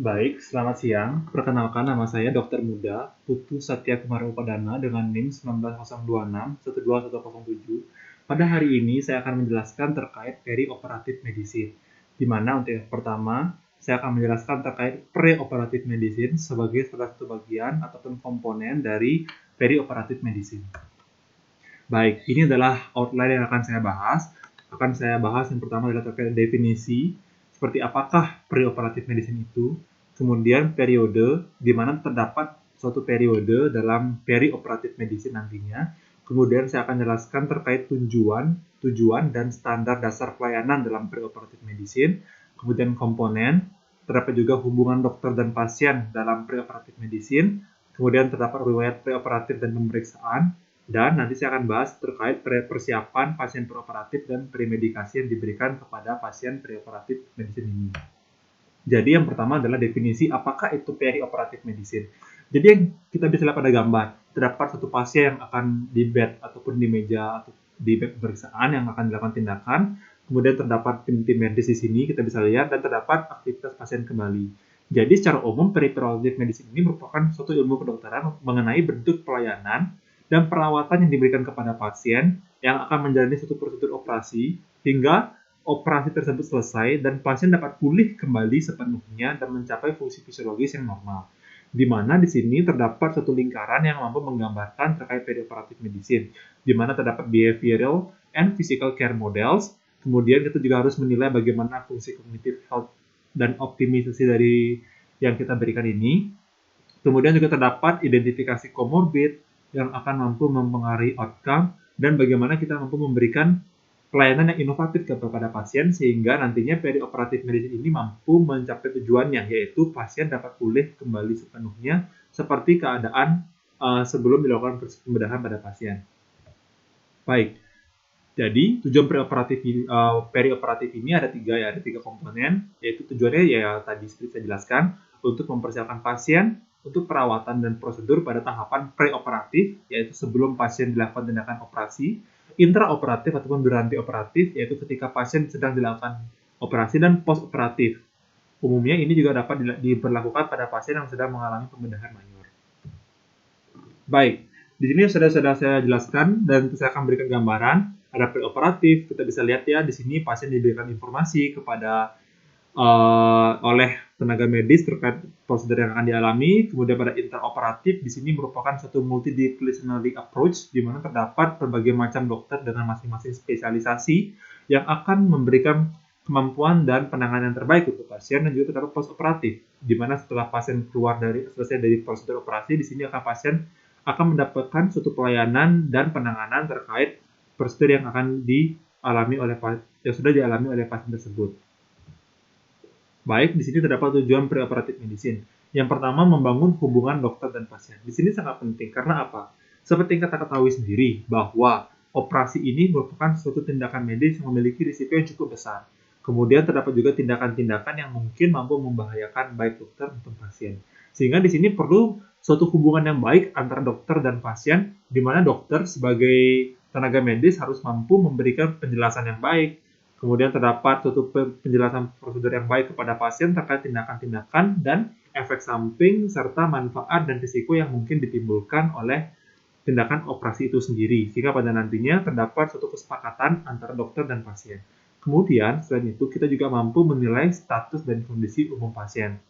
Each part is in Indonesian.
Baik, selamat siang. Perkenalkan nama saya Dr. Muda, Putu Satya Kumara Upadana dengan NIM 19026 12107. Pada hari ini saya akan menjelaskan terkait perioperatif medicine, di mana untuk yang pertama, saya akan menjelaskan terkait preoperatif medicine sebagai salah satu bagian ataupun komponen dari perioperatif medicine. Baik, ini adalah outline yang akan saya bahas. Akan saya bahas yang pertama adalah terkait definisi, seperti apakah preoperatif medicine itu, kemudian periode, di mana terdapat suatu periode dalam perioperatif medicine nantinya, kemudian saya akan jelaskan terkait tujuan dan standar dasar pelayanan dalam preoperatif medicine, kemudian komponen, terdapat juga hubungan dokter dan pasien dalam preoperatif medicine, kemudian terdapat riwayat preoperatif dan pemeriksaan, dan nanti saya akan bahas terkait persiapan pasien preoperatif dan premedikasi yang diberikan kepada pasien preoperatif medicine ini. Jadi yang pertama adalah definisi apakah itu perioperatif medicine. Jadi yang kita bisa lihat pada gambar, terdapat satu pasien yang akan di bed ataupun di meja atau di bed pemeriksaan yang akan dilakukan tindakan. Kemudian terdapat tim medis di sini kita bisa lihat dan terdapat aktivitas pasien kembali. Jadi secara umum perioperatif medicine ini merupakan suatu ilmu kedokteran mengenai bentuk pelayanan dan perawatan yang diberikan kepada pasien yang akan menjalani suatu prosedur operasi hingga operasi tersebut selesai dan pasien dapat pulih kembali sepenuhnya dan mencapai fungsi fisiologis yang normal. Di mana di sini terdapat satu lingkaran yang mampu menggambarkan terkait perioperatif medicine, di mana terdapat behavioral and physical care models. Kemudian kita juga harus menilai bagaimana fungsi cognitive health dan optimisasi dari yang kita berikan ini. Kemudian juga terdapat identifikasi komorbid yang akan mampu mempengaruhi outcome dan bagaimana kita mampu memberikan pelayanan yang inovatif kepada pasien sehingga nantinya perioperatif medicine ini mampu mencapai tujuannya, yaitu pasien dapat pulih kembali sepenuhnya seperti keadaan sebelum dilakukan pembedahan pada pasien. Baik, jadi tujuan perioperatif ini ada tiga komponen, yaitu tujuannya ya tadi seperti saya jelaskan untuk mempersiapkan pasien untuk perawatan dan prosedur pada tahapan preoperatif, yaitu sebelum pasien dilakukan tindakan operasi, intraoperatif ataupun berhenti operatif, yaitu ketika pasien sedang dilakukan operasi, dan postoperatif. Umumnya ini juga dapat diberlakukan pada pasien yang sedang mengalami pembedahan mayor. Baik, di sini sudah saya jelaskan dan saya akan berikan gambaran. Ada preoperatif, kita bisa lihat ya di sini pasien diberikan informasi kepada oleh tenaga medis terkait prosedur yang akan dialami. Kemudian pada intraoperatif, di sini merupakan suatu multidisciplinary approach di mana terdapat berbagai macam dokter dengan masing-masing spesialisasi yang akan memberikan kemampuan dan penanganan yang terbaik untuk pasien, dan juga terdapat postoperatif di mana setelah pasien selesai dari prosedur operasi, di sini akan pasien akan mendapatkan suatu pelayanan dan penanganan terkait prosedur yang akan dialami oleh yang sudah dialami oleh pasien tersebut. Baik, di sini terdapat tujuan preoperatif medicine. Yang pertama, membangun hubungan dokter dan pasien. Di sini sangat penting karena apa? Seperti yang kita ketahui sendiri bahwa operasi ini merupakan suatu tindakan medis yang memiliki risiko yang cukup besar. Kemudian terdapat juga tindakan-tindakan yang mungkin mampu membahayakan baik dokter maupun pasien. Sehingga di sini perlu suatu hubungan yang baik antara dokter dan pasien, di mana dokter sebagai tenaga medis harus mampu memberikan penjelasan yang baik. Kemudian terdapat suatu penjelasan prosedur yang baik kepada pasien terkait tindakan-tindakan dan efek samping serta manfaat dan risiko yang mungkin ditimbulkan oleh tindakan operasi itu sendiri, sehingga pada nantinya terdapat suatu kesepakatan antara dokter dan pasien. Kemudian, selain itu, kita juga mampu menilai status dan kondisi umum pasien.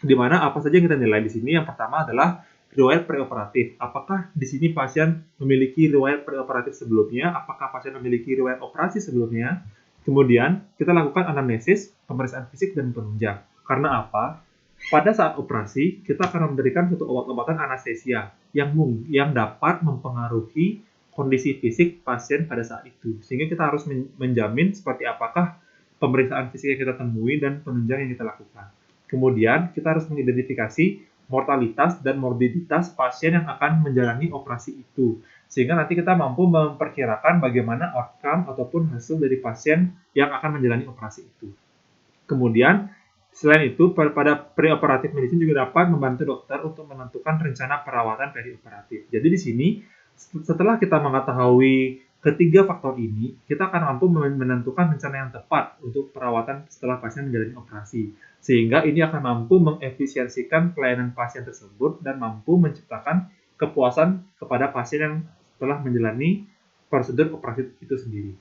Di mana apa saja yang kita nilai di sini? Yang pertama adalah riwayat preoperatif. Apakah di sini pasien memiliki riwayat preoperatif sebelumnya? Apakah pasien memiliki riwayat operasi sebelumnya? Kemudian, kita lakukan anamnesis, pemeriksaan fisik, dan penunjang. Karena apa? Pada saat operasi, kita akan memberikan suatu obat-obatan anestesia yang dapat mempengaruhi kondisi fisik pasien pada saat itu. Sehingga kita harus menjamin seperti apakah pemeriksaan fisik yang kita temui dan penunjang yang kita lakukan. Kemudian, kita harus mengidentifikasi mortalitas dan morbiditas pasien yang akan menjalani operasi itu. Sehingga nanti kita mampu memperkirakan bagaimana outcome ataupun hasil dari pasien yang akan menjalani operasi itu. Kemudian, selain itu, pada preoperatif medicine juga dapat membantu dokter untuk menentukan rencana perawatan perioperatif. Jadi di sini, setelah kita mengetahui Ketiga faktor ini, kita akan mampu menentukan rencana yang tepat untuk perawatan setelah pasien menjalani operasi. Sehingga ini akan mampu mengefisiensikan pelayanan pasien tersebut dan mampu menciptakan kepuasan kepada pasien yang setelah menjalani prosedur operasi itu sendiri.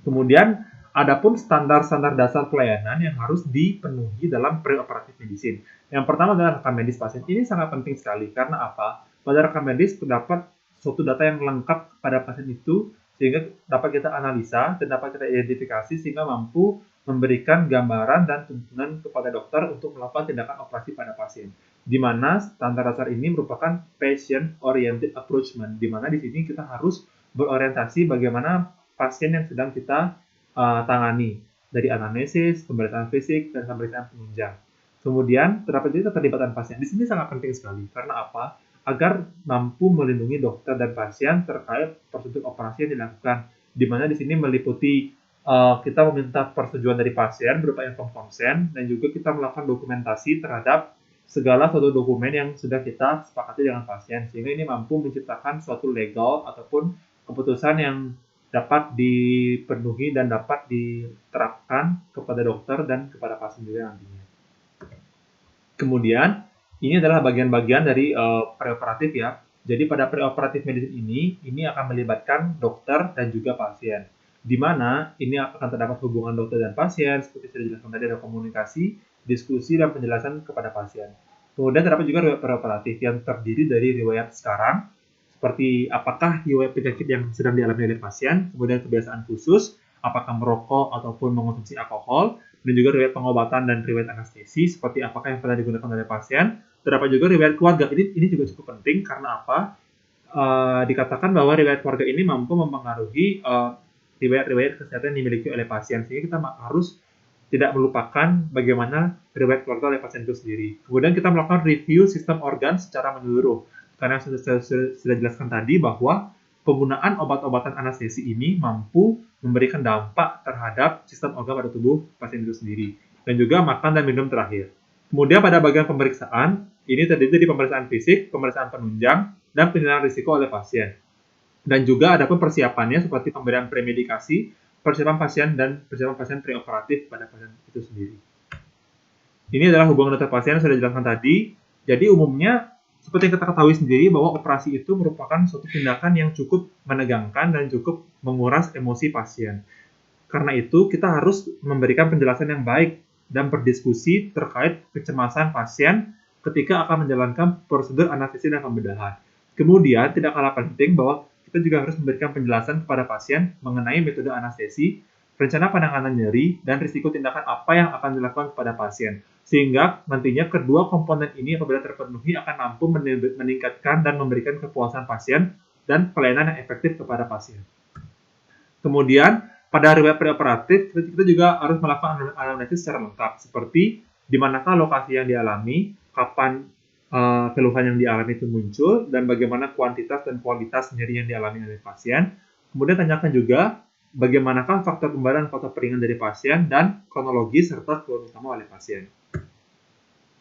Kemudian, adapun standar-standar dasar pelayanan yang harus dipenuhi dalam preoperatif medicine. Yang pertama adalah rekam medis pasien. Ini sangat penting sekali karena apa? Pada rekam medis terdapat suatu data yang lengkap pada pasien itu sehingga dapat kita analisa dan dapat kita identifikasi sehingga mampu memberikan gambaran dan tuntunan kepada dokter untuk melakukan tindakan operasi pada pasien. Di mana standar dasar ini merupakan patient oriented approachment, di mana di sini kita harus berorientasi bagaimana pasien yang sedang kita tangani dari anamnesis, pemeriksaan fisik, dan pemeriksaan penunjang. Kemudian terdapat juga keterlibatan pasien. Di sini sangat penting sekali karena apa? Agar mampu melindungi dokter dan pasien terkait prosedur operasi yang dilakukan. Di mana di sini meliputi kita meminta persetujuan dari pasien berupa informed consent dan juga kita melakukan dokumentasi terhadap segala suatu dokumen yang sudah kita sepakati dengan pasien sehingga ini mampu menciptakan suatu legal ataupun keputusan yang dapat dipenuhi dan dapat diterapkan kepada dokter dan kepada pasien juga nantinya. Kemudian ini adalah bagian-bagian dari preoperatif ya. Jadi pada preoperatif medicine ini akan melibatkan dokter dan juga pasien. Di mana ini akan terdapat hubungan dokter dan pasien, seperti sudah dijelaskan tadi ada komunikasi, diskusi, dan penjelasan kepada pasien. Kemudian terdapat juga riwayat preoperatif yang terdiri dari riwayat sekarang, seperti apakah riwayat penyakit yang sedang dialami oleh pasien, kemudian kebiasaan khusus, apakah merokok ataupun mengonsumsi alkohol, dan juga riwayat pengobatan dan riwayat anestesi, seperti apakah yang pernah digunakan oleh pasien. Terdapat juga riwayat keluarga. Ini juga cukup penting karena apa? Dikatakan bahwa riwayat keluarga ini mampu mempengaruhi riwayat-riwayat kesehatan yang dimiliki oleh pasien, sehingga kita harus tidak melupakan bagaimana riwayat keluarga oleh pasien itu sendiri. Kemudian kita melakukan review sistem organ secara menyeluruh. Karena sudah jelaskan tadi bahwa penggunaan obat-obatan anestesi ini mampu memberikan dampak terhadap sistem organ pada tubuh pasien itu sendiri. Dan juga makan dan minum terakhir. Kemudian pada bagian pemeriksaan, ini terdiri dari pemeriksaan fisik, pemeriksaan penunjang, dan penilaian risiko oleh pasien. Dan juga ada pun persiapannya seperti pemberian premedikasi, persiapan pasien, dan persiapan pasien preoperatif pada pasien itu sendiri. Ini adalah hubungan dokter pasien yang sudah dijelaskan tadi. Jadi umumnya, seperti yang kita ketahui sendiri bahwa operasi itu merupakan suatu tindakan yang cukup menegangkan dan cukup menguras emosi pasien. Karena itu, kita harus memberikan penjelasan yang baik dan berdiskusi terkait kecemasan pasien ketika akan menjalankan prosedur anestesi dan pembedahan. Kemudian, tidak kalah penting bahwa kita juga harus memberikan penjelasan kepada pasien mengenai metode anestesi, rencana penanganan nyeri, dan risiko tindakan apa yang akan dilakukan kepada pasien. Sehingga nantinya kedua komponen ini apabila terpenuhi akan mampu meningkatkan dan memberikan kepuasan pasien dan pelayanan yang efektif kepada pasien. Kemudian, pada riwayat preoperatif, kita juga harus melakukan anamnesis secara lengkap, seperti di manakah lokasi yang dialami, kapan keluhan yang dialami itu muncul, dan bagaimana kuantitas dan kualitas nyeri yang dialami oleh pasien. Kemudian tanyakan juga bagaimanakah faktor kembar dan faktor peringan dari pasien, dan kronologi serta keluhan utama oleh pasien.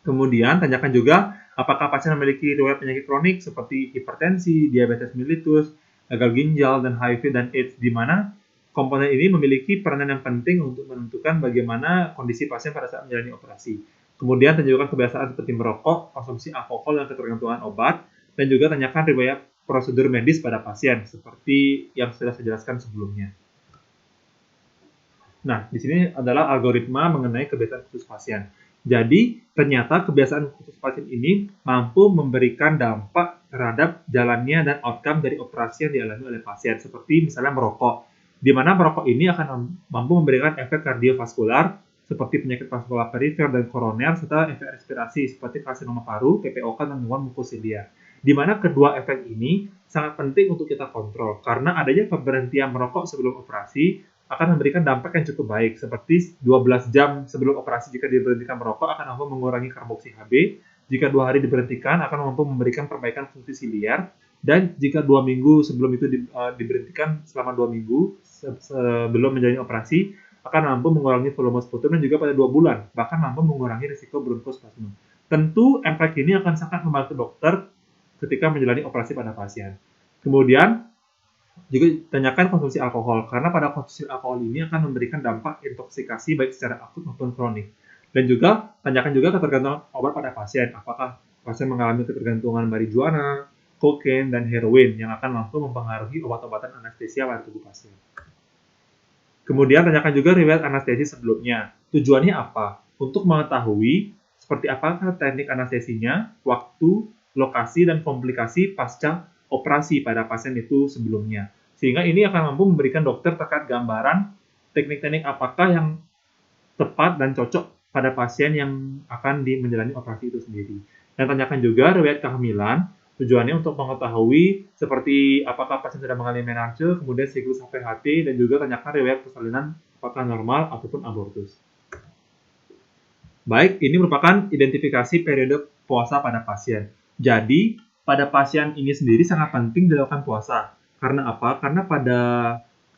Kemudian tanyakan juga apakah pasien memiliki riwayat penyakit kronik seperti hipertensi, diabetes mellitus, gagal ginjal, dan HIV dan AIDS, di mana komponen ini memiliki peranan yang penting untuk menentukan bagaimana kondisi pasien pada saat menjalani operasi. Kemudian tunjukkan kebiasaan seperti merokok, konsumsi alkohol, dan ketergantungan obat, dan juga tanyakan riwayat prosedur medis pada pasien, seperti yang sudah saya jelaskan sebelumnya. Nah, di sini adalah algoritma mengenai kebiasaan khusus pasien. Jadi, ternyata kebiasaan khusus pasien ini mampu memberikan dampak terhadap jalannya dan outcome dari operasi yang dialami oleh pasien, seperti misalnya merokok, di mana merokok ini akan mampu memberikan efek kardiovaskular, seperti penyakit vaskular perifer dan koroner, serta efek respirasi seperti karsinoma paru, PPOK, dan gangguan mukosilia. Di mana kedua efek ini sangat penting untuk kita kontrol, karena adanya pemberhentian merokok sebelum operasi akan memberikan dampak yang cukup baik, seperti 12 jam sebelum operasi jika diberhentikan merokok akan mampu mengurangi karboksi Hb, jika 2 hari diberhentikan akan mampu memberikan perbaikan fungsi siliar, dan jika 2 minggu sebelum itu diberhentikan selama 2 minggu sebelum menjalani operasi, akan mampu mengurangi volume sputum dan juga pada 2 bulan, bahkan mampu mengurangi risiko bronkospasme. Tentu efek ini akan sangat membantu dokter ketika menjalani operasi pada pasien. Kemudian, Juga tanyakan konsumsi alkohol, karena pada konsumsi alkohol ini akan memberikan dampak intoksikasi baik secara akut maupun kronik. Dan juga tanyakan juga ketergantungan obat pada pasien, apakah pasien mengalami ketergantungan marijuana, kokain, dan heroin yang akan mampu mempengaruhi obat-obatan anestesia pada tubuh pasien. Kemudian tanyakan juga riwayat anestesi sebelumnya. Tujuannya apa? Untuk mengetahui seperti apakah teknik anestesinya, waktu, lokasi, dan komplikasi pasca operasi pada pasien itu sebelumnya. Sehingga ini akan mampu memberikan dokter terkait gambaran teknik-teknik apakah yang tepat dan cocok pada pasien yang akan menjalani operasi itu sendiri. Dan tanyakan juga riwayat kehamilan, tujuannya untuk mengetahui seperti apakah pasien sudah mengalami menarche, kemudian siklus HPHT, dan juga tanyakan riwayat persalinan apakah normal ataupun abortus. Baik, ini merupakan identifikasi periode puasa pada pasien. Jadi, pada pasien ini sendiri sangat penting dilakukan puasa. Karena apa? Karena pada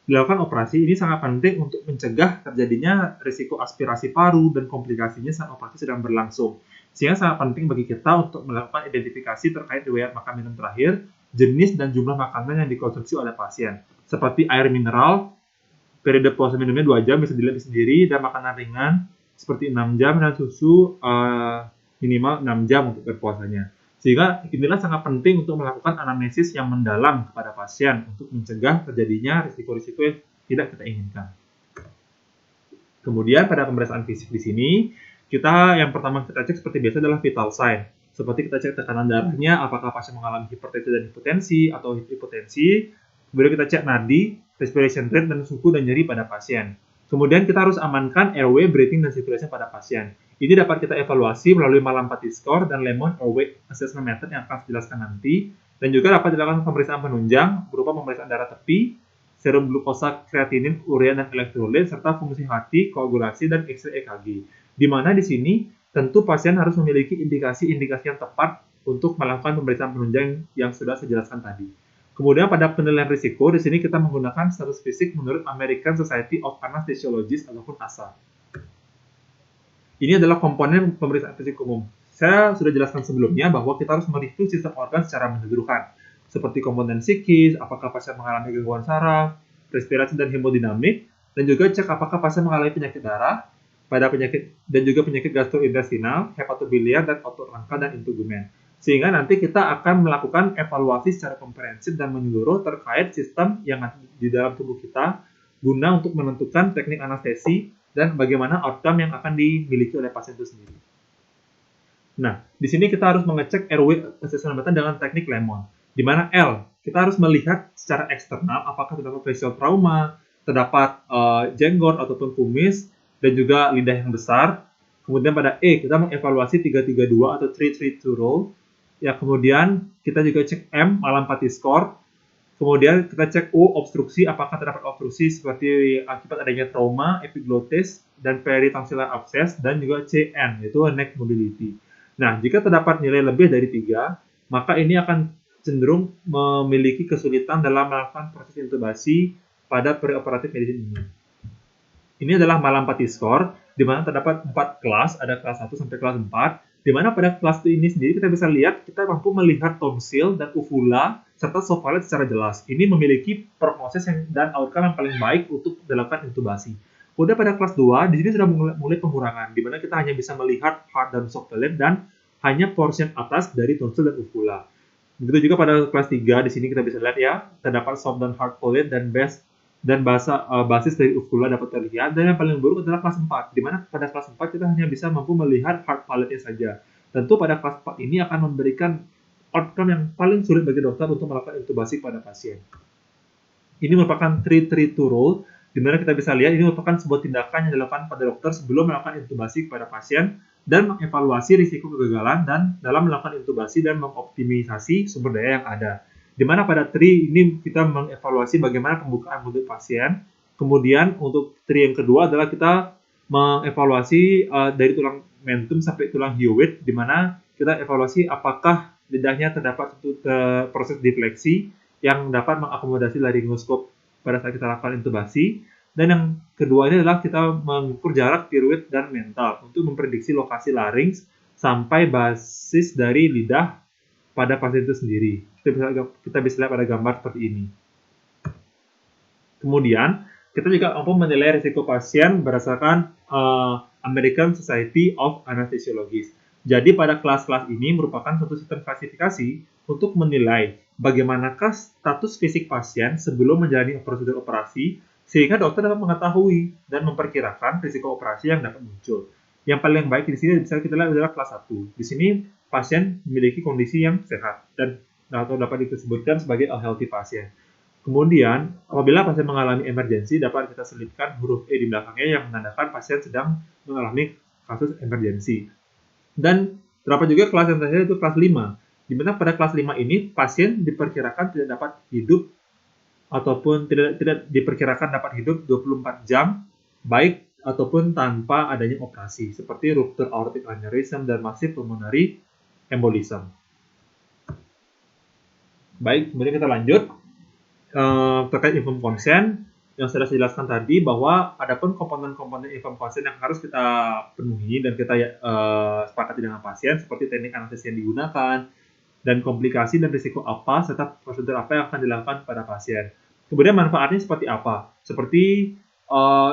dilakukan operasi ini sangat penting untuk mencegah terjadinya risiko aspirasi paru dan komplikasinya saat operasi sedang berlangsung. Sehingga sangat penting bagi kita untuk melakukan identifikasi terkait riwayat makan minum terakhir, jenis dan jumlah makanan yang dikonsumsi oleh pasien. Seperti air mineral, periode puasa minumnya 2 jam bisa dilihat sendiri, dan makanan ringan seperti 6 jam, dan susu minimal 6 jam untuk berpuasanya. Sehingga inilah sangat penting untuk melakukan anamnesis yang mendalam kepada pasien untuk mencegah terjadinya risiko-risiko yang tidak kita inginkan. Kemudian pada pemeriksaan fisik di sini, yang pertama kita cek seperti biasa adalah vital sign. Seperti kita cek tekanan darahnya, apakah pasien mengalami hipertensi dan hipotensi atau hipotensi. Kemudian kita cek nadi, respiration rate, dan suhu dan nyeri pada pasien. Kemudian kita harus amankan airway, breathing, dan circulation pada pasien. Ini dapat kita evaluasi melalui Mallampati score dan Lemon Airway Assessment Method yang akan dijelaskan nanti. Dan juga dapat dilakukan pemeriksaan penunjang berupa pemeriksaan darah tepi, serum glukosa, kreatinin, urea, dan elektrolit, serta fungsi hati, koagulasi, dan X-ray EKG. Di mana di sini tentu pasien harus memiliki indikasi-indikasi yang tepat untuk melakukan pemeriksaan penunjang yang sudah saya jelaskan tadi. Kemudian pada penilaian risiko, di sini kita menggunakan status fisik menurut American Society of Anesthesiologists ataupun ASA. Ini adalah komponen pemeriksaan fisik umum. Saya sudah jelaskan sebelumnya bahwa kita harus mereview sistem organ secara menyeluruhan, seperti komponen psikis, apakah pasien mengalami gangguan saraf, respirasi dan hemodinamik, dan juga cek apakah pasien mengalami penyakit darah, pada penyakit dan juga penyakit gastrointestinal, hepatobiliar, dan otot rangka dan integumen. Sehingga nanti kita akan melakukan evaluasi secara komprehensif dan menyeluruh terkait sistem yang ada di dalam tubuh kita guna untuk menentukan teknik anestesi dan bagaimana outcome yang akan dimiliki oleh pasien itu sendiri. Nah, di sini kita harus mengecek airway assessment method dengan teknik Lemon, di mana L, kita harus melihat secara eksternal apakah terdapat facial trauma, terdapat jenggot ataupun kumis, dan juga lidah yang besar. Kemudian pada E, kita mengevaluasi 332 atau 332 rule. Ya, kemudian kita juga cek M, Mallampati score. Kemudian kita cek O, obstruksi, apakah terdapat obstruksi seperti akibat adanya trauma, epiglottis, dan peritonsillar abscess, dan juga CN, yaitu neck mobility. Nah, jika terdapat nilai lebih dari 3, maka ini akan cenderung memiliki kesulitan dalam melakukan proses intubasi pada preoperatif medicine ini. Ini adalah Mallampati score, di mana terdapat 4 kelas, ada kelas 1 sampai kelas 4, di mana pada kelas ini sendiri kita bisa lihat, kita mampu melihat tonsil dan uvula, serta sofalet secara jelas. Ini memiliki prognosis dan outcome yang paling baik untuk dilakukan intubasi. Kemudian pada kelas 2, di sini sudah mulai pengurangan, di mana kita hanya bisa melihat heart dan sofalet dan hanya portion atas dari tonsil dan uvula. Begitu juga pada kelas 3, di sini kita bisa lihat ya, terdapat soft dan hard pollen dan basis dari uvula dapat terlihat. Dan yang paling buruk adalah kelas 4, di mana pada kelas 4 kita hanya bisa mampu melihat hard palate-nya saja. Tentu pada kelas 4 ini akan memberikan outcome yang paling sulit bagi dokter untuk melakukan intubasi pada pasien. Ini merupakan 332 rule, di mana kita bisa lihat ini merupakan sebuah tindakan yang dilakukan pada dokter sebelum melakukan intubasi kepada pasien dan mengevaluasi risiko kegagalan dan dalam melakukan intubasi dan mengoptimisasi sumber daya yang ada. Di mana pada TRI ini kita mengevaluasi bagaimana pembukaan mulut pasien. Kemudian untuk TRI yang kedua adalah kita mengevaluasi dari tulang mentum sampai tulang hyoid, di mana kita evaluasi apakah lidahnya terdapat proses defleksi yang dapat mengakomodasi laryngoskop pada saat kita lakukan intubasi. Dan yang kedua ini adalah kita mengukur jarak tiroid dan mental untuk memprediksi lokasi larynx sampai basis dari lidah pada pasien itu sendiri. Kita bisa lihat pada gambar seperti ini. Kemudian, kita juga mampu menilai risiko pasien berdasarkan American Society of Anesthesiologists. Jadi pada kelas-kelas ini merupakan suatu sistem klasifikasi untuk menilai bagaimanakah status fisik pasien sebelum menjalani prosedur operasi sehingga dokter dapat mengetahui dan memperkirakan risiko operasi yang dapat muncul. Yang paling baik di sini bisa kita lihat adalah kelas 1. Di sini pasien memiliki kondisi yang sehat dan atau dapat disebutkan sebagai a healthy patient. Kemudian, apabila pasien mengalami emergensi, dapat kita selipkan huruf E di belakangnya yang menandakan pasien sedang mengalami kasus emergensi. Dan terdapat juga kelas yang terakhir, itu kelas 5, di mana pada kelas 5 ini pasien diperkirakan tidak dapat hidup ataupun tidak diperkirakan dapat hidup 24 jam baik ataupun tanpa adanya operasi seperti rupture aortic aneurysm dan massive pulmonary embolism. Baik, kemudian kita lanjut terkait informed consent yang sudah saya jelaskan tadi, bahwa adapun komponen-komponen informed consent yang harus kita penuhi dan kita sepakati dengan pasien seperti teknik anestesi yang digunakan dan komplikasi dan risiko apa serta prosedur apa yang akan dilakukan pada pasien. Kemudian manfaatnya seperti apa? Seperti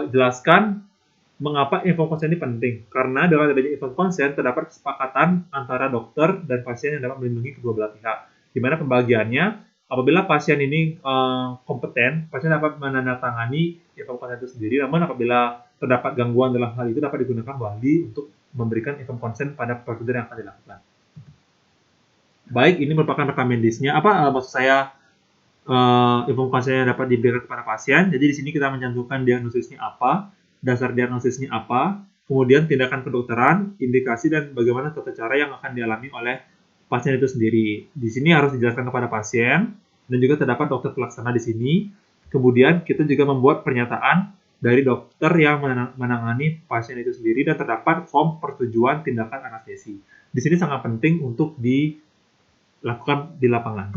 jelaskan mengapa informed consent ini penting. Karena dengan adanya informed consent terdapat kesepakatan antara dokter dan pasien yang dapat melindungi kedua belah pihak. Di mana pembagiannya, apabila pasien ini kompeten, pasien dapat menandatangani informed consent itu sendiri. Namun apabila terdapat gangguan dalam hal itu, dapat digunakan wali untuk memberikan informed consent pada prosedur yang akan dilakukan. Baik, ini merupakan rekam medisnya. Maksud saya informed consent yang dapat diberikan kepada pasien. Jadi di sini kita mencantumkan diagnosisnya apa, dasar diagnosisnya apa, kemudian tindakan kedokteran, indikasi, dan bagaimana tata cara yang akan dialami oleh pasien itu sendiri. Di sini harus dijelaskan kepada pasien, dan juga terdapat dokter pelaksana di sini. Kemudian kita juga membuat pernyataan dari dokter yang menangani pasien itu sendiri, dan terdapat form persetujuan tindakan anestesi. Di sini sangat penting untuk dilakukan di lapangan.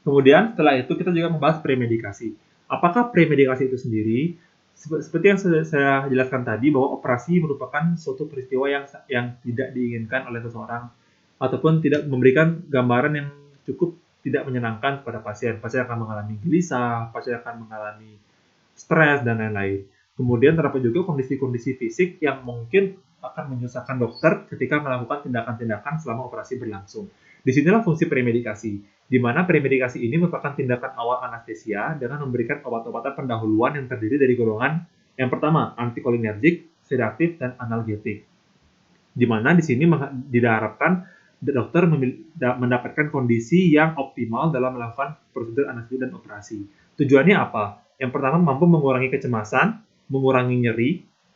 Kemudian setelah itu kita juga membahas premedikasi. Apakah premedikasi itu sendiri? Seperti yang saya jelaskan tadi, bahwa operasi merupakan suatu peristiwa yang tidak diinginkan oleh seseorang ataupun tidak memberikan gambaran yang cukup tidak menyenangkan kepada pasien. Pasien akan mengalami gelisah, pasien akan mengalami stres, dan lain-lain. Kemudian terdapat juga kondisi-kondisi fisik yang mungkin akan menyusahkan dokter ketika melakukan tindakan-tindakan selama operasi berlangsung. Disinilah fungsi premedikasi, di mana premedikasi ini merupakan tindakan awal anestesia dengan memberikan obat-obatan pendahuluan yang terdiri dari golongan yang pertama, antikolinergik, sedatif, dan analgetik. Di mana di sini diharapkan dokter mendapatkan kondisi yang optimal dalam melakukan prosedur anestesi dan operasi. Tujuannya apa? Yang pertama, mampu mengurangi kecemasan, mengurangi nyeri,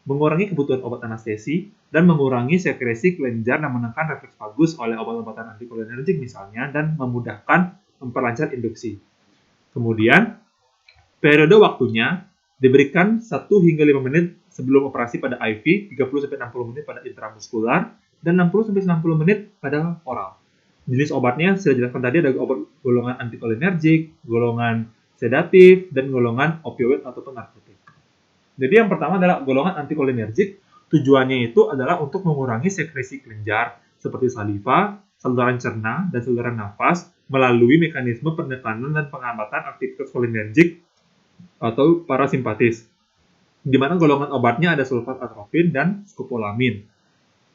mengurangi kebutuhan obat anestesi, dan mengurangi sekresi kelenjar dan menekan refleks vagus oleh obat-obatan antikolinergik misalnya, dan memudahkan memperlancar induksi. Kemudian, periode waktunya diberikan 1 hingga 5 menit sebelum operasi pada IV, 30-60 menit pada intramuskular, dan 60-90 menit pada oral. Jenis obatnya sudah dijelaskan tadi, ada obat golongan antikolinergik, golongan sedatif, dan golongan opioid ataupun narkotik. Jadi yang pertama adalah golongan antikolinergik. Tujuannya itu adalah untuk mengurangi sekresi kelenjar seperti saliva, saluran cerna, dan saluran nafas melalui mekanisme penekanan dan penghambatan aktivitas kolinergik atau parasimpatis. Di mana golongan obatnya ada sulfat atropin dan skopolamin.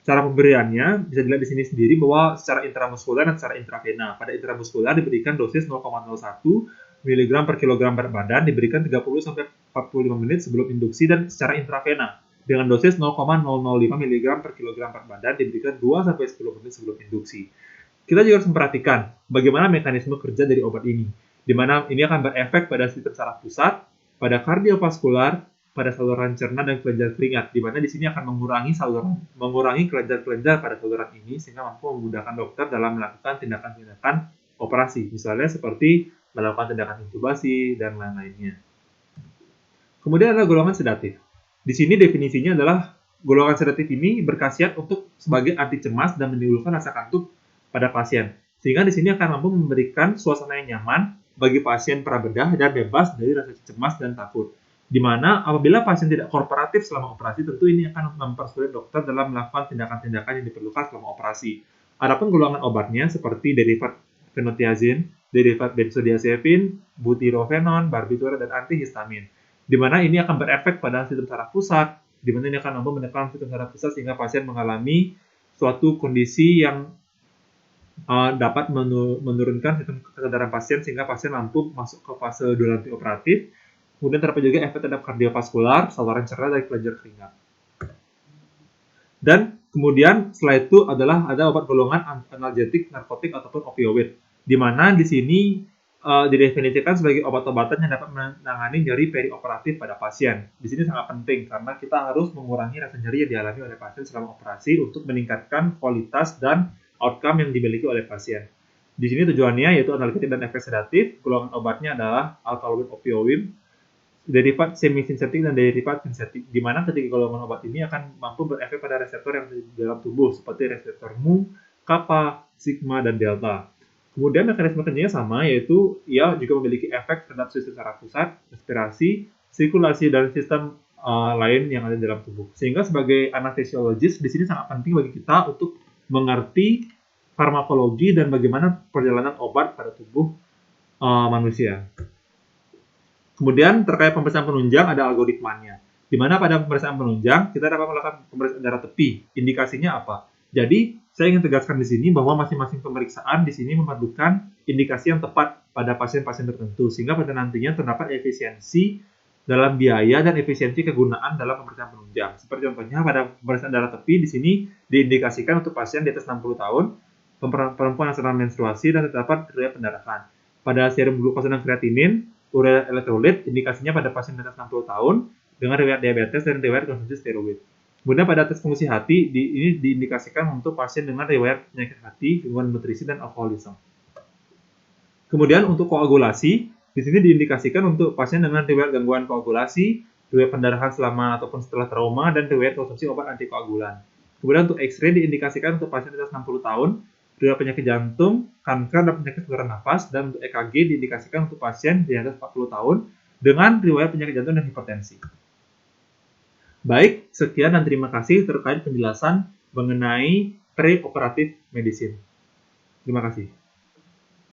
Cara pemberiannya bisa dilihat di sini sendiri bahwa secara intramuskular dan secara intravena. Pada intramuskular diberikan dosis 0,01 mg per kilogram berat badan, diberikan 30-45 menit sebelum induksi, dan secara intravena dengan dosis 0,005 mg per kilogram berat badan, diberikan 2-10 menit sebelum induksi. Kita juga harus memperhatikan bagaimana mekanisme kerja dari obat ini, di mana ini akan berefek pada sistem saraf pusat, pada kardiovaskular, pada saluran cerna dan kelenjar keringat, di mana di sini akan mengurangi kelenjar-kelenjar pada saluran ini sehingga mampu memudahkan dokter dalam melakukan tindakan-tindakan operasi, misalnya seperti melakukan tindakan intubasi dan lain-lainnya. Kemudian ada golongan sedatif. Di sini definisinya adalah golongan sedatif ini berkhasiat untuk sebagai anti cemas dan menimbulkan rasa kantuk pada pasien, sehingga di sini akan mampu memberikan suasana yang nyaman bagi pasien prabedah dan bebas dari rasa cemas dan takut. Di mana apabila pasien tidak kooperatif selama operasi, tentu ini akan mempersulit dokter dalam melakukan tindakan-tindakan yang diperlukan selama operasi. Adapun golongan obatnya seperti derivat fenotiazin, derivat benzodiazepin, butirofenon, barbiturat, dan antihistamin. Di mana ini akan berefek pada sistem saraf pusat, di mana ini akan mampu menekan sistem saraf pusat sehingga pasien mengalami suatu kondisi yang dapat menurunkan sistem kesadaran pasien sehingga pasien mampu masuk ke fase dua nanti operatif. Kemudian terdapat juga efek terhadap kardiovaskular, saluran cerna, dan kelenjar keringat. Dan kemudian setelah itu ada obat golongan analgetik, narkotik, ataupun opioid, di mana di sini didefinisikan sebagai obat-obatan yang dapat menangani nyeri perioperatif pada pasien. Di sini sangat penting karena kita harus mengurangi rasa nyeri yang dialami oleh pasien selama operasi untuk meningkatkan kualitas dan outcome yang dimiliki oleh pasien. Di sini tujuannya yaitu analgetik dan efek sedatif. Golongan obatnya adalah alkaloid opioid, derivat semi-sintetik dan derivat sintetik, di mana ketiga golongan obat ini akan mampu berefek pada reseptor yang di dalam tubuh seperti reseptor mu, kappa, sigma, dan delta. Kemudian mekanisme kerjanya sama, yaitu ia juga memiliki efek terhadap sistem saraf pusat, respirasi, sirkulasi, dan sistem lain yang ada di dalam tubuh. Sehingga sebagai anestesiologis di sini sangat penting bagi kita untuk mengerti farmakologi dan bagaimana perjalanan obat pada tubuh manusia. Kemudian terkait pemeriksaan penunjang ada algoritmanya, di mana pada pemeriksaan penunjang kita dapat melakukan pemeriksaan darah tepi. Indikasinya apa? Jadi saya ingin tegaskan di sini bahwa masing-masing pemeriksaan di sini memerlukan indikasi yang tepat pada pasien-pasien tertentu, sehingga pada nantinya terdapat efisiensi dalam biaya dan efisiensi kegunaan dalam pemeriksaan penunjang. Seperti contohnya pada pemeriksaan darah tepi di sini diindikasikan untuk pasien di atas 60 tahun, perempuan yang sedang menstruasi, dan terdapat riwayat pendarahan. Pada serum glukosa dan kreatinin, urea elektrolit indikasinya pada pasien di atas 60 tahun dengan riwayat diabetes dan riwayat konsumsi steroid. Kemudian pada tes fungsi hati ini diindikasikan untuk pasien dengan riwayat penyakit hati, gangguan nutrisi, dan alkoholisme. Kemudian untuk koagulasi, di sini diindikasikan untuk pasien dengan riwayat gangguan koagulasi, riwayat pendarahan selama ataupun setelah trauma, dan riwayat konsumsi obat antikoagulan. Kemudian untuk X-ray diindikasikan untuk pasien di atas 60 tahun, riwayat penyakit jantung, kanker, dan penyakit saluran nafas, dan untuk EKG diindikasikan untuk pasien di atas 40 tahun dengan riwayat penyakit jantung dan hipertensi. Baik, sekian dan terima kasih terkait penjelasan mengenai preoperatif medicine. Terima kasih.